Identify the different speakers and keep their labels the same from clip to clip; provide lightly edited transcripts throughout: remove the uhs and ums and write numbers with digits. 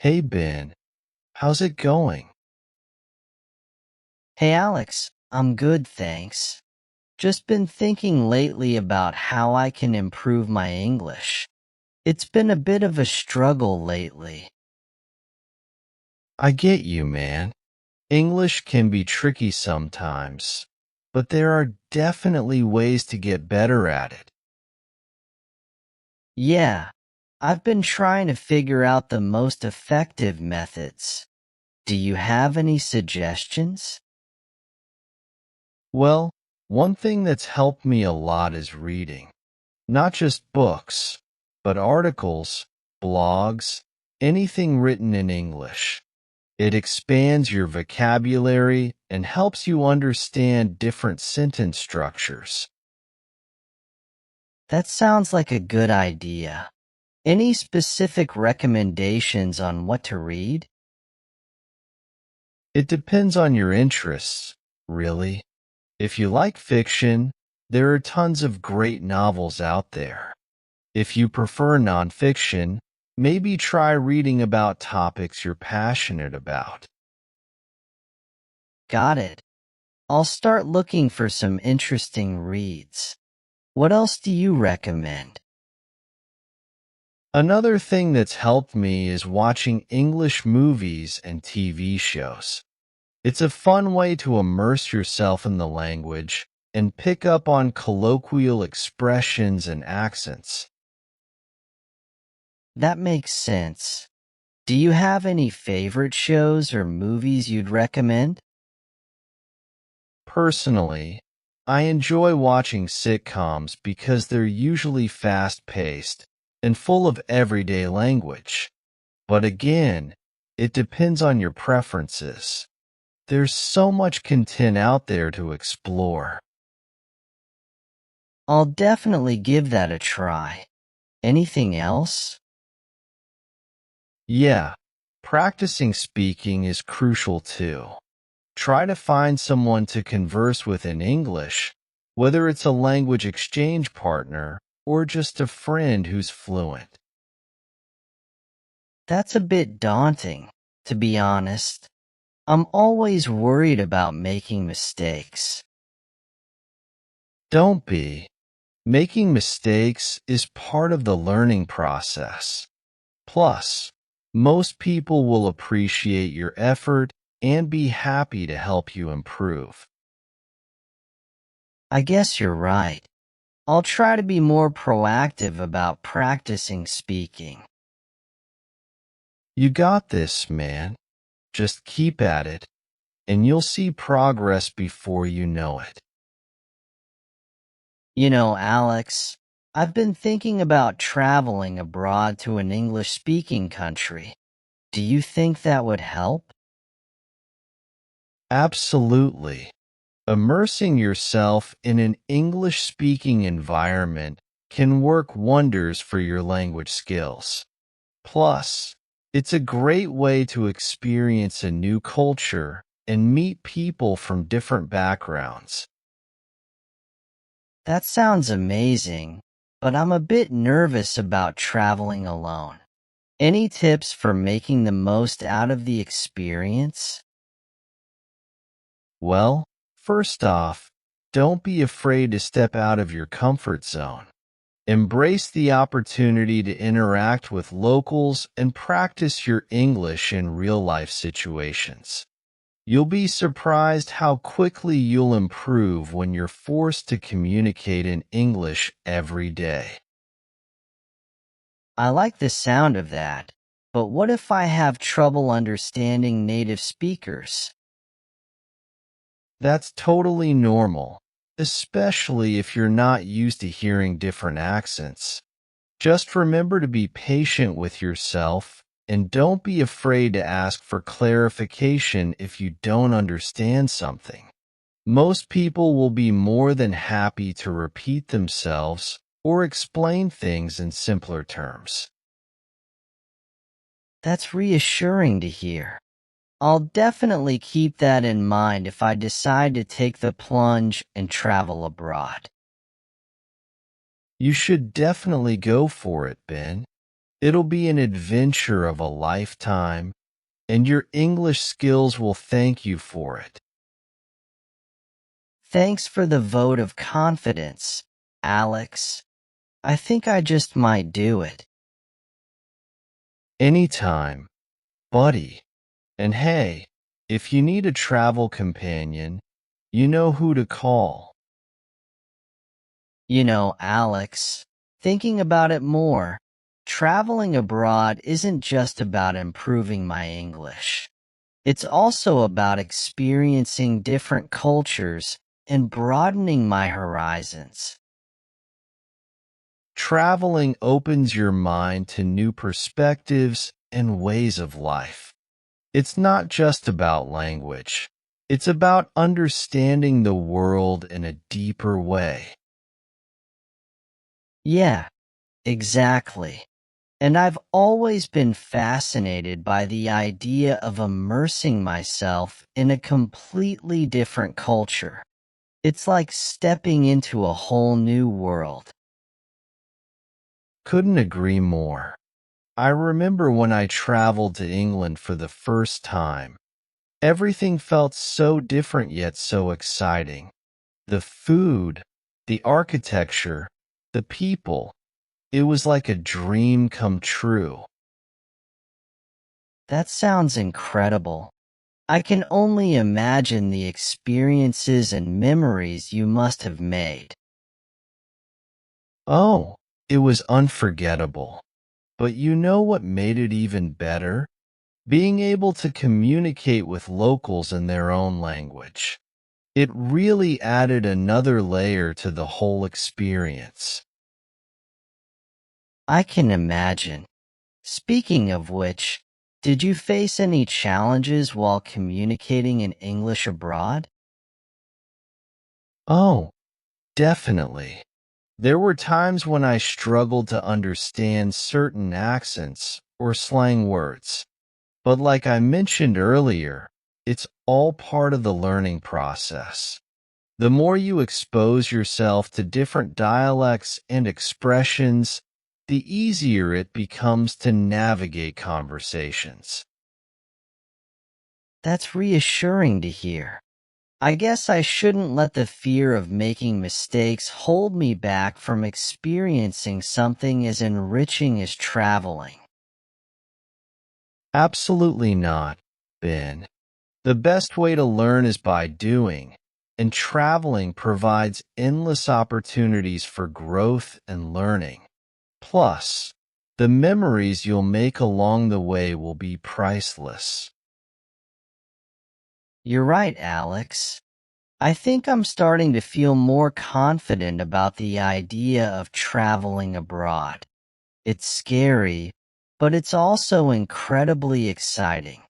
Speaker 1: Hey Ben, how's it going?
Speaker 2: Hey Alex, I'm good, thanks. Just been thinking lately about how I can improve my English. It's been a bit of a struggle lately.
Speaker 1: I get you, man. English can be tricky sometimes, but there are definitely ways to get better at it.
Speaker 2: Yeah, I've been trying to figure out the most effective methods. Do you have any suggestions?
Speaker 1: Well, one thing that's helped me a lot is reading. Not just books, but articles, blogs, anything written in English. It expands your vocabulary and helps you understand different sentence structures.
Speaker 2: That sounds like a good idea. Any specific recommendations on what to read?
Speaker 1: It depends on your interests, really. If you like fiction, there are tons of great novels out there. If you prefer nonfiction, maybe try reading about topics you're passionate about.
Speaker 2: Got it. I'll start looking for some interesting reads. What else do you recommend?
Speaker 1: Another thing that's helped me is watching English movies and TV shows. It's a fun way to immerse yourself in the language and pick up on colloquial expressions and accents.
Speaker 2: That makes sense. Do you have any favorite shows or movies you'd recommend?
Speaker 1: Personally, I enjoy watching sitcoms because they're usually fast-paced and full of everyday language. But again, it depends on your preferences. There's so much content out there to explore.
Speaker 2: I'll definitely give that a try. Anything else?
Speaker 1: Yeah, practicing speaking is crucial too. Try to find someone to converse with in English, whether it's a language exchange partner or just a friend who's fluent.
Speaker 2: That's a bit daunting, to be honest. I'm always worried about making mistakes.
Speaker 1: Don't be. Making mistakes is part of the learning process. Plus, most people will appreciate your effort and be happy to help you improve.
Speaker 2: I guess you're right. I'll try to be more proactive about practicing speaking.
Speaker 1: You got this, man. Just keep at it, and you'll see progress before you know it.
Speaker 2: You know, Alex, I've been thinking about traveling abroad to an English-speaking country. Do you think that would help?
Speaker 1: Absolutely. Immersing yourself in an English-speaking environment can work wonders for your language skills. Plus, it's a great way to experience a new culture and meet people from different backgrounds.
Speaker 2: That sounds amazing, but I'm a bit nervous about traveling alone. Any tips for making the most out of the experience?
Speaker 1: Well, first off, don't be afraid to step out of your comfort zone. Embrace the opportunity to interact with locals and practice your English in real-life situations. You'll be surprised how quickly you'll improve when you're forced to communicate in English every day.
Speaker 2: I like the sound of that, but what if I have trouble understanding native speakers?
Speaker 1: That's totally normal, especially if you're not used to hearing different accents. Just remember to be patient with yourself and don't be afraid to ask for clarification if you don't understand something. Most people will be more than happy to repeat themselves or explain things in simpler terms.
Speaker 2: That's reassuring to hear. I'll definitely keep that in mind if I decide to take the plunge and travel abroad.
Speaker 1: You should definitely go for it, Ben. It'll be an adventure of a lifetime, and your English skills will thank you for it.
Speaker 2: Thanks for the vote of confidence, Alex. I think I just might do it.
Speaker 1: Anytime, buddy. And hey, if you need a travel companion, you know who to call.
Speaker 2: You know, Alex, thinking about it more, traveling abroad isn't just about improving my English. It's also about experiencing different cultures and broadening my horizons.
Speaker 1: Traveling opens your mind to new perspectives and ways of life. It's not just about language. It's about understanding the world in a deeper way.
Speaker 2: Yeah, exactly. And I've always been fascinated by the idea of immersing myself in a completely different culture. It's like stepping into a whole new world.
Speaker 1: Couldn't agree more. I remember when I traveled to England for the first time. Everything felt so different yet so exciting. The food, the architecture, the people. It was like a dream come true.
Speaker 2: That sounds incredible. I can only imagine the experiences and memories you must have made.
Speaker 1: Oh, it was unforgettable. But you know what made it even better? Being able to communicate with locals in their own language. It really added another layer to the whole experience.
Speaker 2: I can imagine. Speaking of which, did you face any challenges while communicating in English abroad?
Speaker 1: Oh, definitely. There were times when I struggled to understand certain accents or slang words. But like I mentioned earlier, it's all part of the learning process. The more you expose yourself to different dialects and expressions, the easier it becomes to navigate conversations.
Speaker 2: That's reassuring to hear. I guess I shouldn't let the fear of making mistakes hold me back from experiencing something as enriching as traveling.
Speaker 1: Absolutely not, Ben. The best way to learn is by doing, and traveling provides endless opportunities for growth and learning. Plus, the memories you'll make along the way will be priceless.
Speaker 2: You're right, Alex. I think I'm starting to feel more confident about the idea of traveling abroad. It's scary, but it's also incredibly exciting.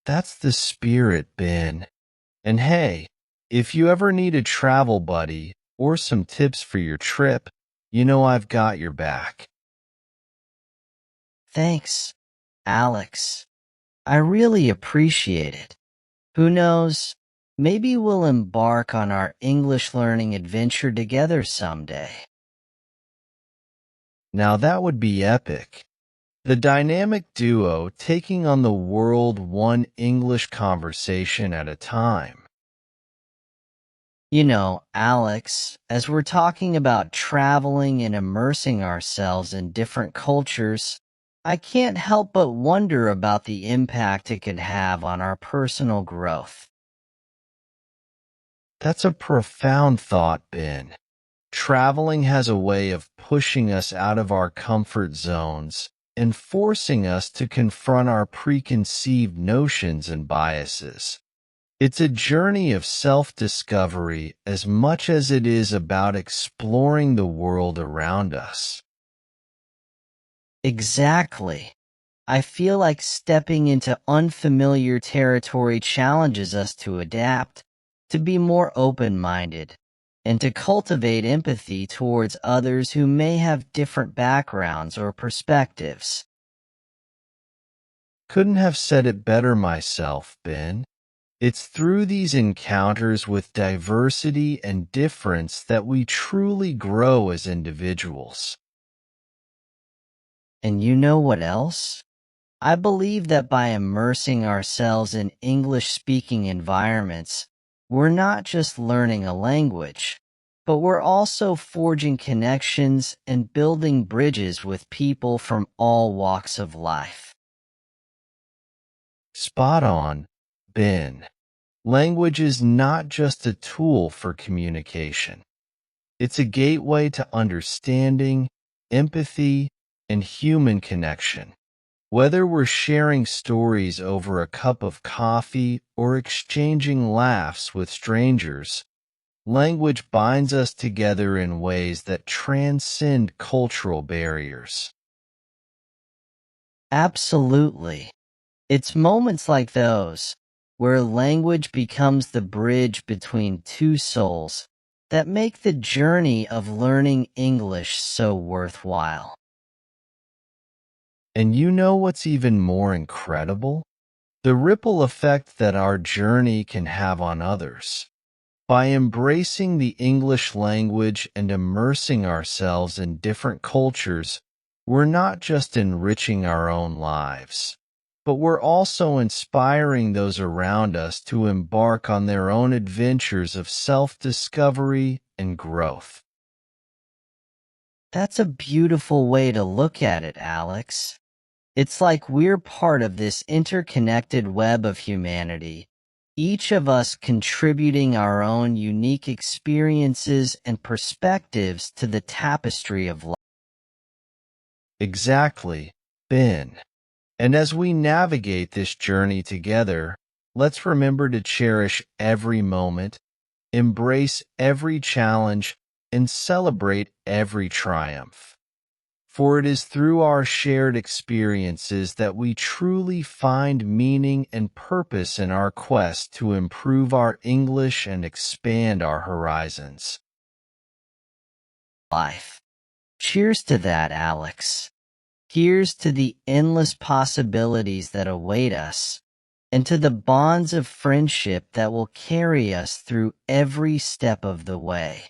Speaker 1: That's the spirit, Ben. And hey, if you ever need a travel buddy or some tips for your trip, you know I've got your back.
Speaker 2: Thanks, Alex. I really appreciate it. Who knows? Maybe we'll embark on our English learning adventure together someday.
Speaker 1: Now that would be epic. The dynamic duo taking on the world one English conversation at a time.
Speaker 2: You know, Alex, as we're talking about traveling and immersing ourselves in different cultures, I can't help but wonder about the impact it could have on our personal growth.
Speaker 1: That's a profound thought, Ben. Traveling has a way of pushing us out of our comfort zones and forcing us to confront our preconceived notions and biases. It's a journey of self-discovery as much as it is about exploring the world around us.
Speaker 2: Exactly. I feel like stepping into unfamiliar territory challenges us to adapt, to be more open-minded, and to cultivate empathy towards others who may have different backgrounds or perspectives.
Speaker 1: Couldn't have said it better myself, Ben. It's through these encounters with diversity and difference that we truly grow as individuals.
Speaker 2: And you know what else? I believe that by immersing ourselves in English-speaking environments, we're not just learning a language, but we're also forging connections and building bridges with people from all walks of life.
Speaker 1: Spot on, Ben. Language is not just a tool for communication. It's a gateway to understanding, empathy, and human connection. Whether we're sharing stories over a cup of coffee or exchanging laughs with strangers, language binds us together in ways that transcend cultural barriers.
Speaker 2: Absolutely. It's moments like those, where language becomes the bridge between two souls, that make the journey of learning English so worthwhile.
Speaker 1: And you know what's even more incredible? The ripple effect that our journey can have on others. By embracing the English language and immersing ourselves in different cultures, we're not just enriching our own lives, but we're also inspiring those around us to embark on their own adventures of self-discovery and growth.
Speaker 2: That's a beautiful way to look at it, Alex. It's like we're part of this interconnected web of humanity, each of us contributing our own unique experiences and perspectives to the tapestry of life.
Speaker 1: Exactly, Ben. And as we navigate this journey together, let's remember to cherish every moment, embrace every challenge, and celebrate every triumph. For it is through our shared experiences that we truly find meaning and purpose in our quest to improve our English and expand our horizons.
Speaker 2: Cheers to that, Alex. Here's to the endless possibilities that await us, and to the bonds of friendship that will carry us through every step of the way.